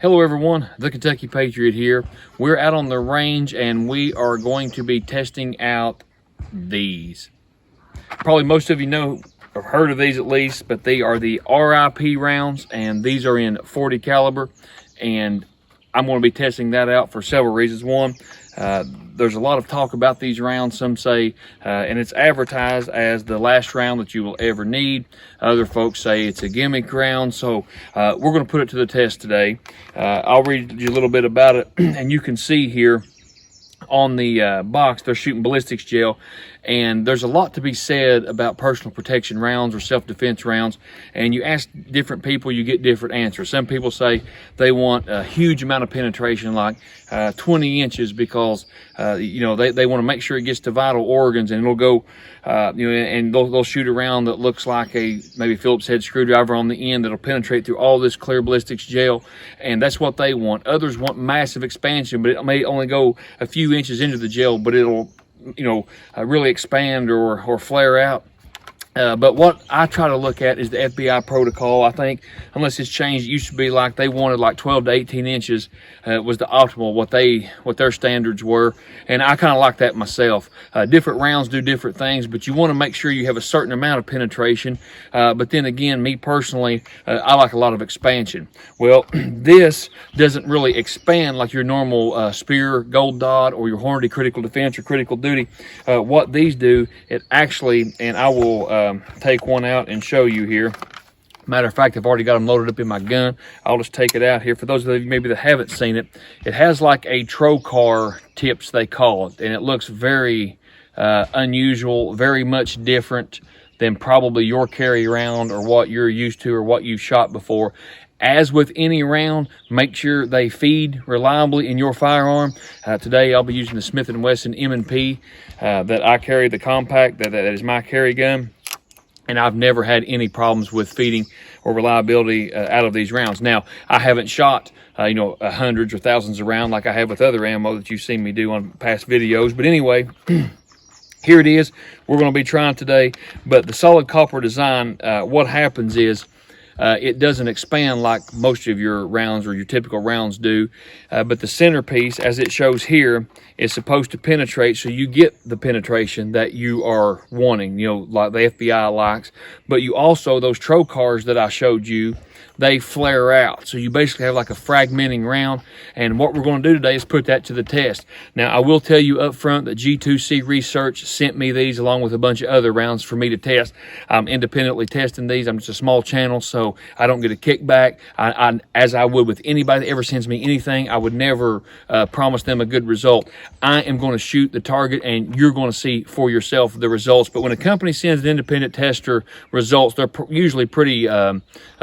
Hello everyone, the Kentucky Patriot here. We're out on the range and we are going to be testing out these. Probably most of you know or heard of these at least, but they are the R.I.P rounds, and these are in 40 caliber, and I'm going to be testing that out for several reasons. One, there's a lot of talk about these rounds. Some say, and it's advertised as the last round that you will ever need. Other folks say it's a gimmick round. So we're going to put it to the test today. I'll read you a little bit about it, and you can see here on the box they're shooting ballistics gel, and there's a lot to be said about personal protection rounds or self-defense rounds, and you ask different people, you get different answers. Some people say they want a huge amount of penetration, like 20 inches, because they want to make sure it gets to vital organs, and it'll go and they'll shoot a round that looks like a maybe Phillips head screwdriver on the end that'll penetrate through all this clear ballistics gel, and that's what they want. Others want massive expansion, but it may only go a few inches into the gel, but it'll really expand or flare out. But what I try to look at is the FBI protocol. I think, unless it's changed, it used to be like they wanted like 12 to 18 inches was the optimal, what their standards were. And I kind of like that myself. Different rounds do different things, but you want to make sure you have a certain amount of penetration. But then again, me personally, I like a lot of expansion. Well, this doesn't really expand like your normal Spear Gold Dot or your Hornady Critical Defense or Critical Duty. What these do, it actually, and I will take one out and show you here. Matter of fact, I've already got them loaded up in my gun. I'll just take it out here. For those of you maybe that haven't seen it, it has like a trocar tips, they call it, and it looks very unusual, very much different than probably your carry round or what you're used to or what you've shot before. As with any round, make sure they feed reliably in your firearm. Today I'll be using the Smith & Wesson M&P that I carry, the compact, that is my carry gun. And I've never had any problems with feeding or reliability out of these rounds. Now, I haven't shot hundreds or thousands of rounds like I have with other ammo that you've seen me do on past videos. But anyway, here it is. We're going to be trying today. But the solid copper design, what happens is it doesn't expand like most of your rounds or your typical rounds do, but the centerpiece, as it shows here, is supposed to penetrate, so you get the penetration that you are wanting, like the FBI likes. But you also, those trocars that I showed you, they flare out, so you basically have like a fragmenting round. And what we're going to do today is put that to the test. Now, I will tell you up front that G2C Research sent me these along with a bunch of other rounds for me to test. I'm independently testing these. I'm just a small channel, so I don't get a kickback. As I would with anybody that ever sends me anything, I would never promise them a good result. I am going to shoot the target, and you're going to see for yourself the results. But when a company sends an independent tester results, they're usually pretty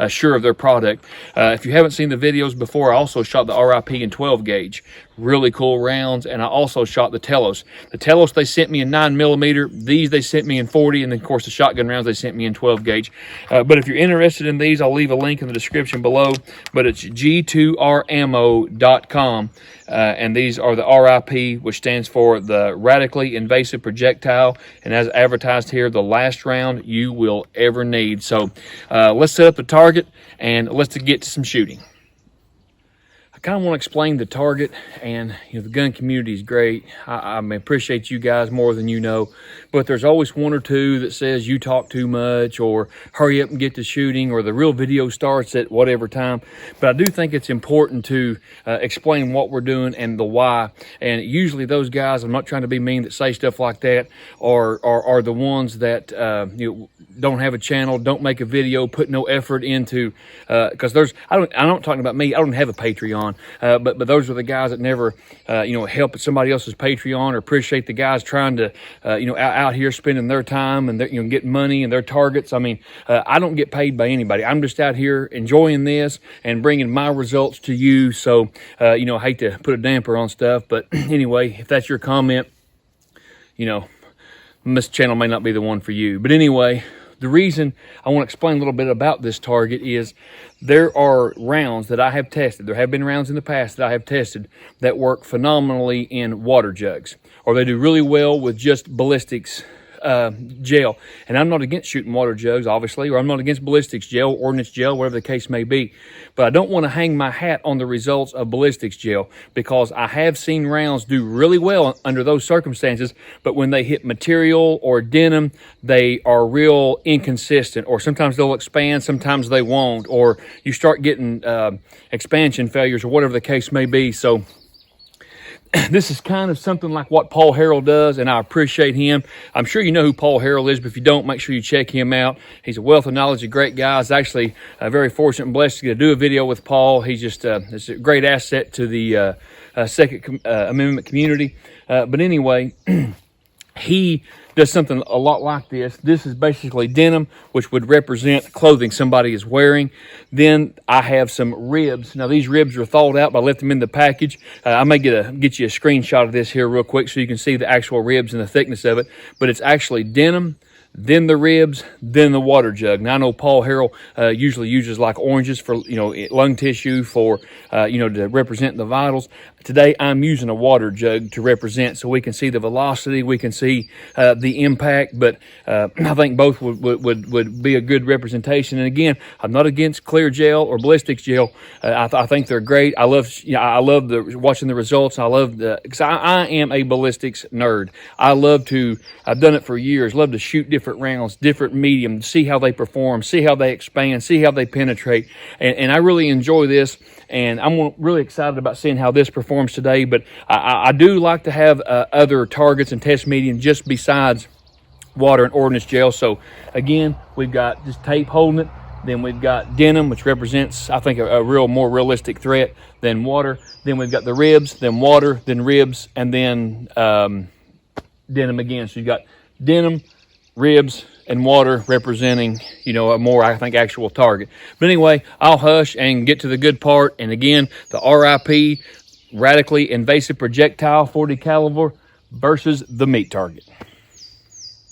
sure of their product. If you haven't seen the videos before, I also shot the R.I.P in 12 gauge. Really cool rounds. And I also shot the Telos. The Telos they sent me in 9mm. These they sent me in 40. And then, of course, the shotgun rounds they sent me in 12 gauge. But if you're interested in these, I'll leave a link in the description below. But it's g2rammo.com. And these are the R.I.P, which stands for the Radically Invasive Projectile. And as advertised here, the last round you will ever need. So let's set up the target and let's get to some shooting. I kind of want to explain the target, and the gun community is great. I appreciate you guys more than you know, but there's always one or two that says you talk too much, or hurry up and get to shooting, or the real video starts at whatever time. But I do think it's important to explain what we're doing and the why. And usually those guys, I'm not trying to be mean, that say stuff like that are the ones that don't have a channel, don't make a video, put no effort into, because I'm not talking about me. I don't have a Patreon. But those are the guys that never, help at somebody else's Patreon, or appreciate the guys trying to, out here spending their time and getting money and their targets. I mean, I don't get paid by anybody. I'm just out here enjoying this and bringing my results to you. So, I hate to put a damper on stuff, but anyway, if that's your comment, this channel may not be the one for you. But anyway, the reason I want to explain a little bit about this target is there are rounds that I have tested. There have been rounds in the past that I have tested that work phenomenally in water jugs, or they do really well with just ballistics gel. And I'm not against shooting water jugs, obviously, or I'm not against ballistics gel, ordnance gel, whatever the case may be. But I don't want to hang my hat on the results of ballistics gel, because I have seen rounds do really well under those circumstances, but when they hit material or denim, they are real inconsistent, or sometimes they'll expand, sometimes they won't, or you start getting expansion failures or whatever the case may be. So this is kind of something like what Paul Harrell does, and I appreciate him. I'm sure you know who Paul Harrell is, but if you don't, make sure you check him out. He's a wealth of knowledge, a great guy. I was actually very fortunate and blessed to get to do a video with Paul. He's just it's a great asset to the Second Amendment community. But anyway, he does something a lot like this. This is basically denim, which would represent clothing somebody is wearing. Then I have some ribs. Now these ribs are thawed out, but I left them in the package. I may get you a screenshot of this here real quick so you can see the actual ribs and the thickness of it. But it's actually denim, then the ribs, then the water jug. Now I know Paul Harrell usually uses like oranges for, lung tissue for, to represent the vitals. Today I'm using a water jug to represent, so we can see the velocity, we can see the impact, but I think both would be a good representation. And again, I'm not against clear gel or ballistics gel. I think they're great. I love watching the results. I love because I am a ballistics nerd. I've done it for years. Love to shoot different rounds, different medium, see how they perform, see how they expand, see how they penetrate, and I really enjoy this. And I'm really excited about seeing how this performs today. But I do like to have other targets and test medium just besides water and ordnance gel. So again, we've got just tape holding it. Then we've got denim, which represents, I think, a more realistic threat than water. Then we've got the ribs, then water, then ribs, and then denim again. So you've got denim, ribs, and water representing, a more, I think, actual target. But anyway, I'll hush and get to the good part. And again, the R.I.P. radically invasive projectile 40 caliber versus the meat target.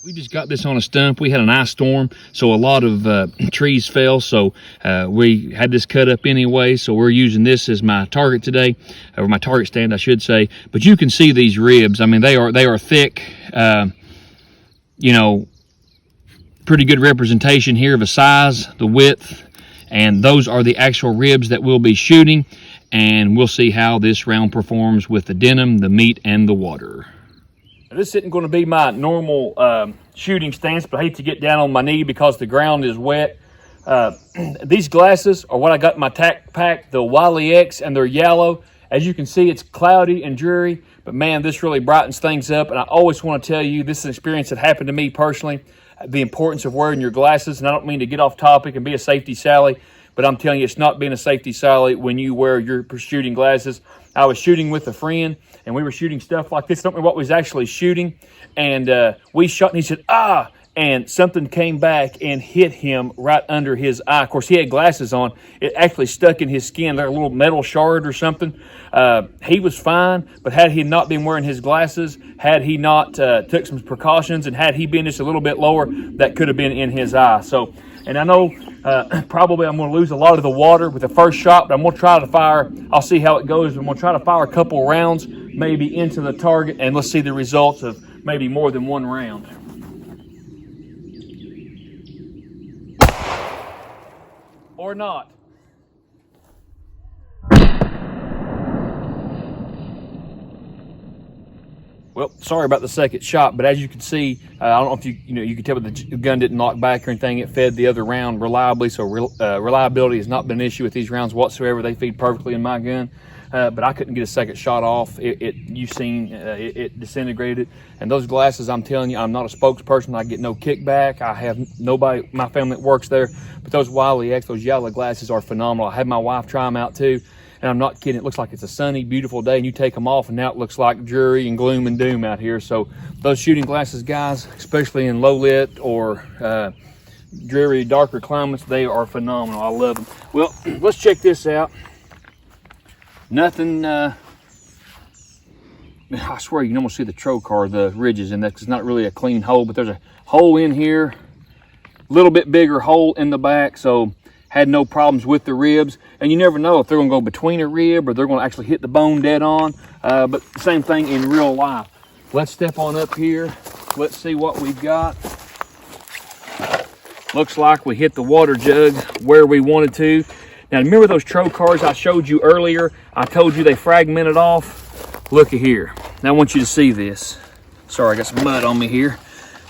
We just got this on a stump. We had an ice storm, so a lot of trees fell. So we had this cut up anyway. So we're using this as my target today, or my target stand, I should say. But you can see these ribs. I mean, they are thick. Pretty good representation here of the size, the width, and those are the actual ribs that we'll be shooting. And we'll see how this round performs with the denim, the meat, and the water. This isn't going to be my normal shooting stance, but I hate to get down on my knee because the ground is wet. These glasses are what I got in my tack pack, the Wiley X, and they're yellow. As you can see, it's cloudy and dreary, but man, this really brightens things up. And I always want to tell you, this is an experience that happened to me personally, the importance of wearing your glasses. And I don't mean to get off topic and be a safety Sally, but I'm telling you, it's not being a safety Sally when you wear your shooting glasses. I was shooting with a friend, and we were shooting stuff like this. I don't remember what we was actually shooting. And we shot, and he said, "Ah!" And something came back and hit him right under his eye. Of course, he had glasses on. It actually stuck in his skin, like a little metal shard or something. He was fine, but had he not been wearing his glasses, had he not took some precautions, and had he been just a little bit lower, that could have been in his eye. So, and I know probably I'm going to lose a lot of the water with the first shot, but I'm going to try to fire. I'll see how it goes. I'm going to try to fire a couple rounds, maybe into the target, and let's see the results of maybe more than one round. Or not. Well, sorry about the second shot, but as you can see, I don't know if you can tell, but the gun didn't knock back or anything. It fed the other round reliably, so reliability has not been an issue with these rounds whatsoever. They feed perfectly in my gun, but I couldn't get a second shot off. You've seen it disintegrated. And those glasses, I'm telling you, I'm not a spokesperson. I get no kickback. I have nobody, my family that works there. But those Wiley X, those yellow glasses are phenomenal. I had my wife try them out too. And I'm not kidding. It looks like it's a sunny, beautiful day, and you take them off, and now it looks like dreary and gloom and doom out here. So those shooting glasses, guys, especially in low lit or dreary, darker climates, they are phenomenal. I love them. Well, let's check this out. Nothing. I swear you can almost see the trocar, the ridges in that. It's not really a clean hole, but there's a hole in here, a little bit bigger hole in the back. So had no problems with the ribs, and you never know if they're going to go between a rib or they're going to actually hit the bone dead on. But same thing in real life. Let's step on up here. let's see what we've got. Looks like we hit the water jug where we wanted to. Now remember those trocars I showed you earlier? I told you they fragmented off. Look at here. Now I want you to see this. Sorry, I got some mud on me here.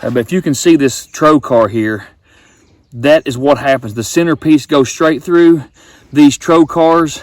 But if you can see this trocar here, that is what happens. The centerpiece goes straight through these trocars,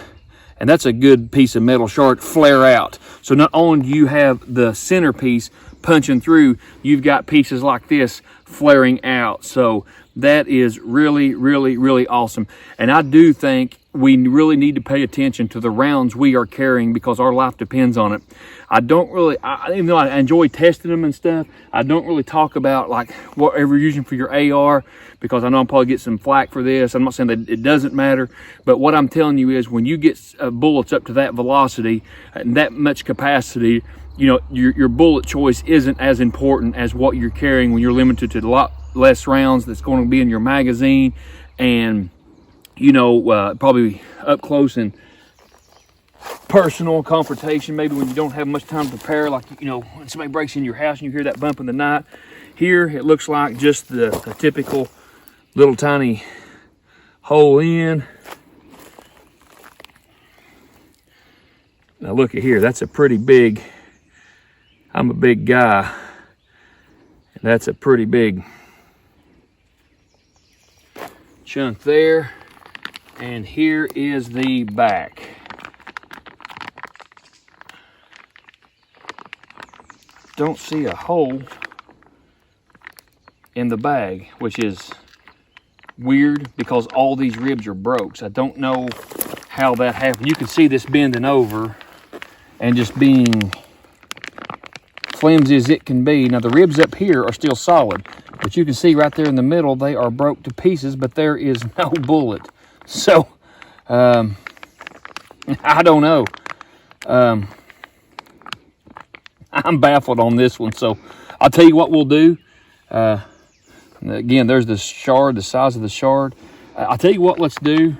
and that's a good piece of metal shard, flare out. So not only do you have the centerpiece punching through, you've got pieces like this flaring out. So that is really, really, really awesome. And I do think we really need to pay attention to the rounds we are carrying because our life depends on it. I don't really, even though I enjoy testing them and stuff, I don't really talk about like whatever you're using for your AR because I know I'll probably get some flack for this. I'm not saying that it doesn't matter, but what I'm telling you is when you get bullets up to that velocity and that much capacity, you know, your bullet choice isn't as important as what you're carrying when you're limited to a lot less rounds that's going to be in your magazine, and you know, probably up close and personal confrontation, maybe when you don't have much time to prepare, like, you know, when somebody breaks in your house and you hear that bump in the night. Here it looks like just the typical little tiny hole in. Now look at here, that's a pretty big, I'm a big guy, and that's a pretty big chunk there. And here is the back. Don't see a hole in the bag, which is weird because all these ribs are broke. So I don't know how that happened. You can see this bending over and just being flimsy as it can be. Now the ribs up here are still solid, but you can see right there in the middle, they are broke to pieces, but there is no bullet. So, I don't know. I'm baffled on this one. So I'll tell you what we'll do. Again, there's the shard, the size of the shard. I'll tell you what, let's do.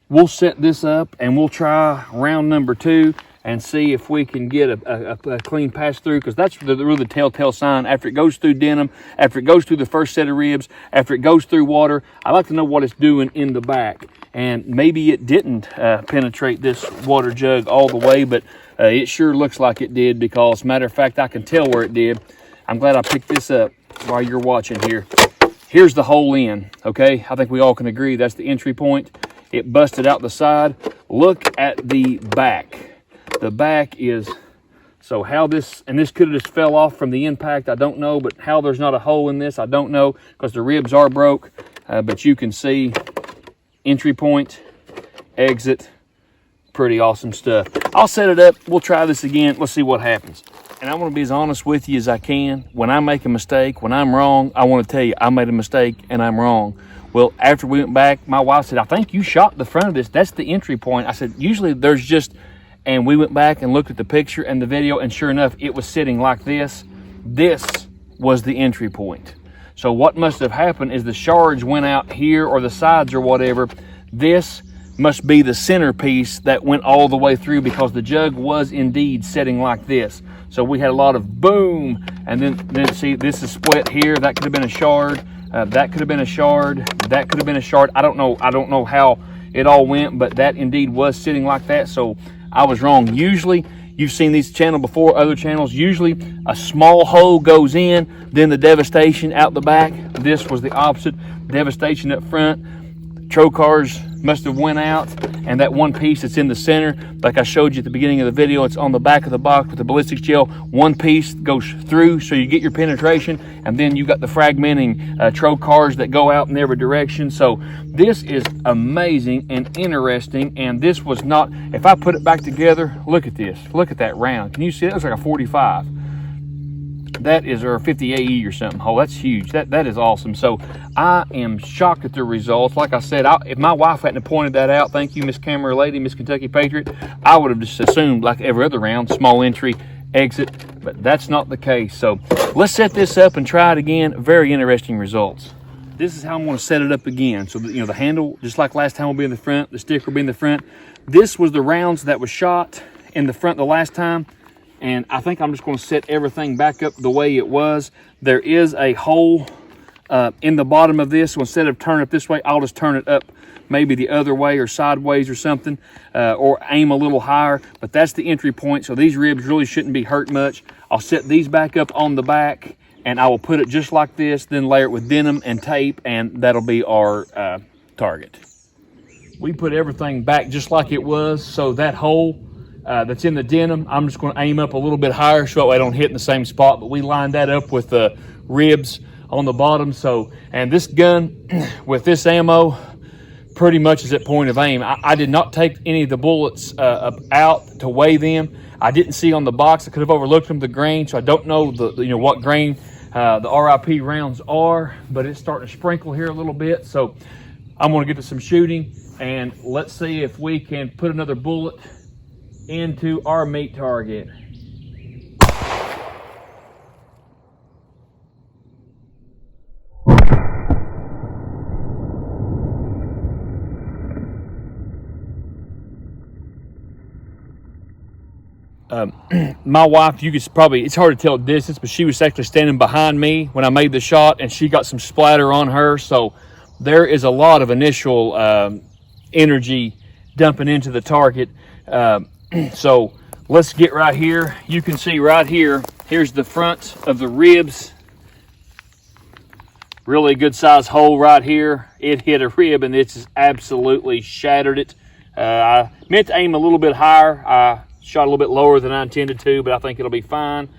We'll set this up and we'll try round number 2 and see if we can get a clean pass through, because that's really the telltale sign. After it goes through denim, after it goes through the first set of ribs, after it goes through water, I like to know what it's doing in the back. And maybe it didn't penetrate this water jug all the way, but it sure looks like it did, because matter of fact, I can tell where it did. I'm glad I picked this up while you're watching here. Here's the hole in, okay? I think we all can agree that's the entry point. It busted out the side. Look at the back. The back is, so how this, and this could have just fell off from the impact, I don't know, but how there's not a hole in this, I don't know, because the ribs are broke, but you can see entry point, exit, pretty awesome stuff. I'll set it up, we'll try this again, let's see what happens. And I want to be as honest with you as I can. When I make a mistake, when I'm wrong, I want to tell you I made a mistake and I'm wrong. Well, after we went back, my wife said, I think you shot the front of this, that's the entry point. I said, usually there's just, and we went back and looked at the picture and the video, and sure enough, it was sitting like this. This was the entry point. So what must have happened is the shards went out here, or the sides or whatever. This must be the centerpiece that went all the way through, because the jug was indeed sitting like this. So we had a lot of boom, and then see, this is split here. That could have been a shard. That could have been a shard. That could have been a shard. I don't know how it all went, but that indeed was sitting like that. So I was wrong. Usually, you've seen these channels before, other channels, usually a small hole goes in, then the devastation out the back. This was the opposite. Devastation up front. Trocars must have went out, and that one piece that's in the center, like I showed you at the beginning of the video, it's on the back of the box with the ballistics gel. One piece goes through, so you get your penetration, and then you got the fragmenting trocars that go out in every direction. So this is amazing and interesting, and this was not, if I put it back together, look at this, look at that round. Can you see it? It looks like a 45. That is our 50 AE or something. Oh, that's huge. That is awesome. So I am shocked at the results. Like I said, if my wife hadn't pointed that out, thank you, Miss Camera Lady, Miss Kentucky Patriot, I would have just assumed, like every other round, small entry, exit, but that's not the case. So let's set this up and try it again. Very interesting results. This is how I'm going to set it up again. So, you know, the handle, just like last time, will be in the front. The stick will be in the front. This was the rounds that was shot in the front the last time. and I think I'm just going to set everything back up the way it was. There is a hole in the bottom of this, so instead of turning it this way, I'll just turn it up maybe the other way or sideways or something, or aim a little higher. But that's the entry point, so these ribs really shouldn't be hurt much. I'll set these back up on the back, and I will put it just like this, then layer it with denim and tape, and that'll be our target. We put everything back just like it was, so that hole that's in the denim, I'm just going to aim up a little bit higher so that way I don't hit in the same spot. But we lined that up with the ribs on the bottom. So, and this gun with this ammo pretty much is at point of aim. I did not take any of the bullets out to weigh them. I didn't see on the box. I could have overlooked them, the grain, so I don't know what grain the R.I.P rounds are, but it's starting to sprinkle here a little bit. So I'm going to get to some shooting, and let's see if we can put another bullet into our meat target. My wife, you could probably, it's hard to tell distance, but she was actually standing behind me when I made the shot, and she got some splatter on her. So there is a lot of initial energy dumping into the target. So let's get right here. You can see right here, here's the front of the ribs. Really good size hole right here. It hit a rib and it's absolutely shattered it. I meant to aim a little bit higher. I shot a little bit lower than I intended to, but I think it'll be fine.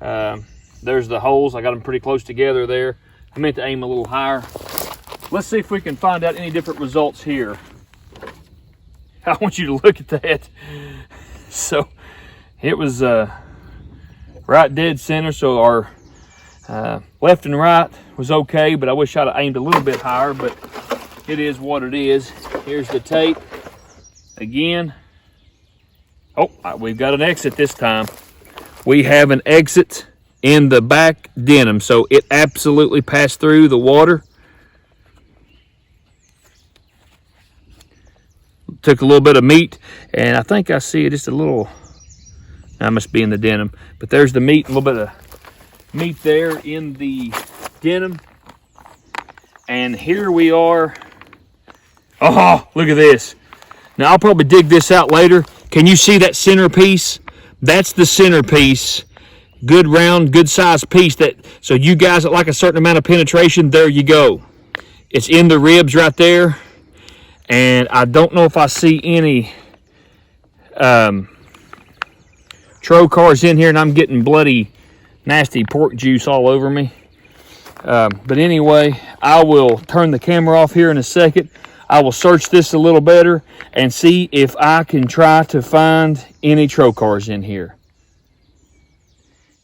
There's the holes. I got them pretty close together there. I meant to aim a little higher. Let's see if we can find out any different results here. I want you to look at that. So it was right dead center, so our left and right was okay, but I wish I'd have aimed a little bit higher, but it is what it is. Here's the tape again. Oh, we've got an exit this time. We have an exit in the back denim, so it absolutely passed through the water. Took a little bit of meat, and I think I see just a little, I must be in the denim, but there's the meat, a little bit of meat there in the denim. And here we are. Oh, look at this. Now I'll probably dig this out later. Can you see that centerpiece? That's the centerpiece. Good round, good size piece. So you guys that like a certain amount of penetration, there you go. It's in the ribs right there. And I don't know if I see any trocars in here, and I'm getting bloody, nasty pork juice all over me. But anyway, I will turn the camera off here in a second. I will search this a little better and see if I can try to find any trocars in here.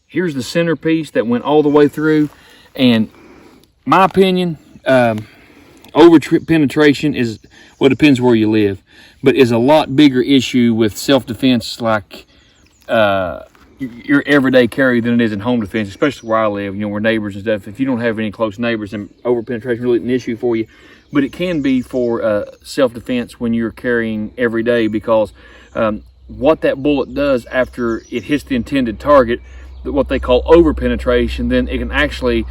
Here's the centerpiece that went all the way through, and my opinion, over penetration is, well, it depends where you live, but is a lot bigger issue with self-defense like your everyday carry than it is in home defense, especially where I live, we're neighbors and stuff. If you don't have any close neighbors, then over penetration really isn't an issue for you. But it can be for self-defense when you're carrying every day, because what that bullet does after it hits the intended target, what they call over penetration, then it can actually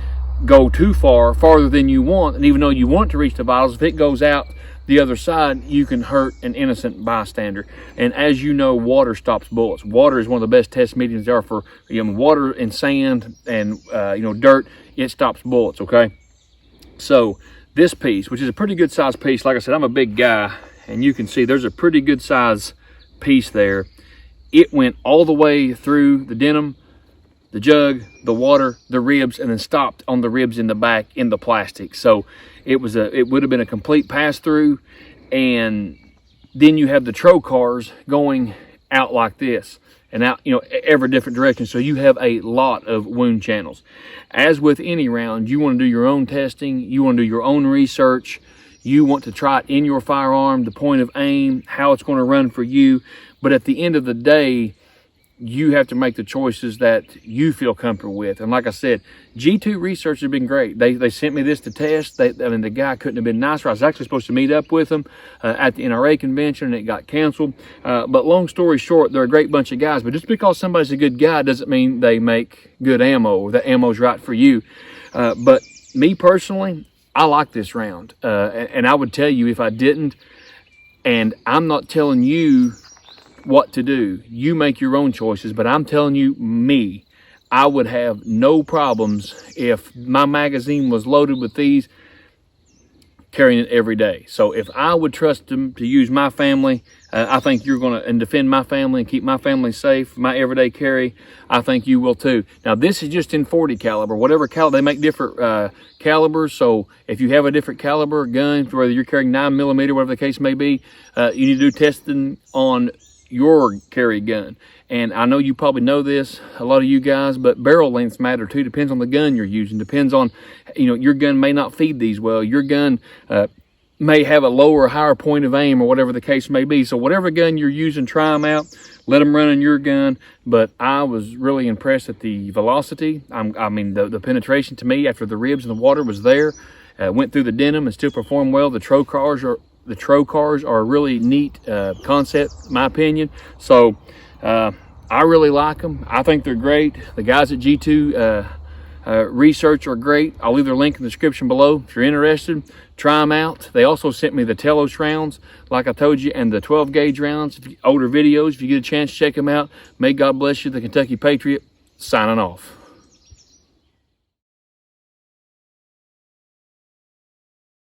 go too far, farther than you want. And even though you want to reach the vitals, if it goes out the other side, you can hurt an innocent bystander. And as you know, water stops bullets. Water is one of the best test mediums there are for water and sand and dirt. It stops bullets. Okay, so this piece, which is a pretty good size piece, like I said, I'm a big guy, and you can see there's a pretty good size piece there. It went all the way through the denim, the jug, the water, the ribs, and then stopped on the ribs in the back in the plastic. So it would have been a complete pass through. And then you have the trocars going out like this and out, every different direction. So you have a lot of wound channels. As with any round, you want to do your own testing. You want to do your own research. You want to try it in your firearm, the point of aim, how it's going to run for you. But at the end of the day, you have to make the choices that you feel comfortable with. And like I said, G2 Research has been great. They sent me this to test. I mean, the guy couldn't have been nicer. I was actually supposed to meet up with him at the NRA convention, and it got canceled. But long story short, they're a great bunch of guys. But just because somebody's a good guy doesn't mean they make good ammo, or that ammo's right for you. But me personally, I like this round. And I would tell you if I didn't, and I'm not telling you what to do. You make your own choices, but I'm telling you, me, I would have no problems if my magazine was loaded with these, carrying it every day. So if I would trust them to use my family, I think you're going to, and defend my family and keep my family safe, my everyday carry, I think you will too. Now this is just in 40 caliber, whatever caliber, they make different calibers. So if you have a different caliber gun, whether you're carrying 9mm, whatever the case may be, you need to do testing on your carry gun. And I know you probably know this, a lot of you guys, but barrel lengths matter too. Depends on the gun you're using. Depends on, your gun may not feed these well. Your gun may have a lower or higher point of aim, or whatever the case may be. So whatever gun you're using, try them out. Let them run in your gun. But I was really impressed at the velocity. I mean, the penetration to me after the ribs and the water was there. Went through the denim and still performed well. The trocars are a really neat concept, in my opinion. So I really like them. I think they're great. The guys at G2 Research are great. I'll leave their link in the description below if you're interested. Try them out. They also sent me the Telos rounds, like I told you, and the 12 gauge rounds. Older videos, if you get a chance, check them out. May God bless you. The Kentucky Patriot, signing off.